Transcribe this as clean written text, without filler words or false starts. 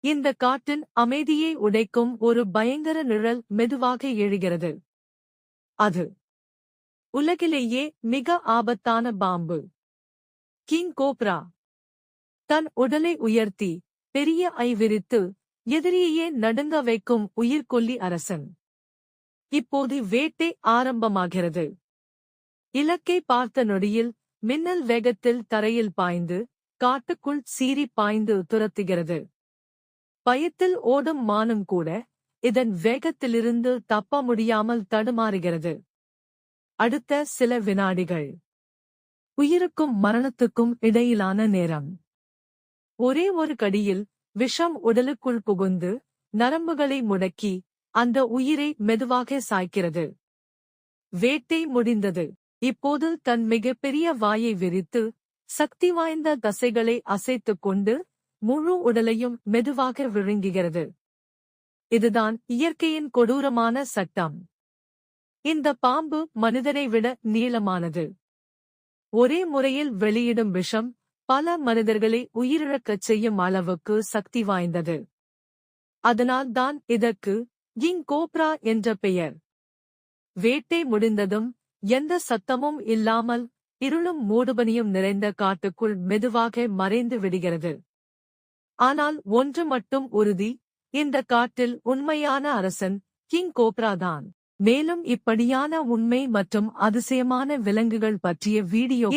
இந்த காட்டின் அமைதியை உடைக்கும் ஒரு பயங்கர நிழல் மெதுவாக எழுகிறது. அது உலகிலேயே மிக ஆபத்தான பாம்பு. King cobra. தன் உடலை உயர்த்தி பெரிய ஐ விரித்து எதிரியையே நடுங்க வைக்கும் உயிர்கொல்லி அரசன். இப்போது வேட்டை ஆரம்பமாகிறது. இலக்கை பார்த்த நொடியில் மின்னல் வேகத்தில் தரையில் பாய்ந்து காட்டுக்குள் சீறி பாய்ந்து துரத்துகிறது. பயத்தில் ஓடும் மானும் கூட இதன் வேகத்திலிருந்து தப்ப முடியாமல் தடுமாறுகிறது. அடுத்த சில வினாடிகள். உயிருக்கும் மரணத்துக்கும் இடையிலான நேரம். ஒரே ஒரு கடியில் விஷம் உடலுக்குள் புகுந்து நரம்புகளை முடக்கி அந்த உயிரை மெதுவாக சாய்க்கிறது. வேட்டை முடிந்தது. இப்போது தன் மிகப்பெரிய வாயை விரித்து சக்தி வாய்ந்த தசைகளை அசைத்துக் கொண்டு முழு உடலையும் மெதுவாக விழுங்குகிறது. இதுதான் இயற்கையின் கொடூரமான சட்டம். இந்த பாம்பு மனிதனை விட நீளமானது. ஒரே முறையில் வெளியிடும் விஷம் பல மனிதர்களை உயிரிழக்கச் செய்யும் அளவுக்கு சக்தி வாய்ந்தது. அதனால் தான் இதற்கு கிங் கோப்ரா என்ற பெயர். வேட்டை முடிந்ததும் எந்த சத்தமும் இல்லாமல் இருளும் மூடுபனியும் நிறைந்த காட்டுக்குள் மெதுவாக மறைந்து விடுகிறது. ஆனால் ஒன்று மட்டும் உறுதி, இந்த காட்டில் உண்மையான அரசன் கிங் கோப்ரா தான். மேலும் இப்படியான உண்மை மற்றும் அதிசயமான விலங்குகள் பற்றிய வீடியோ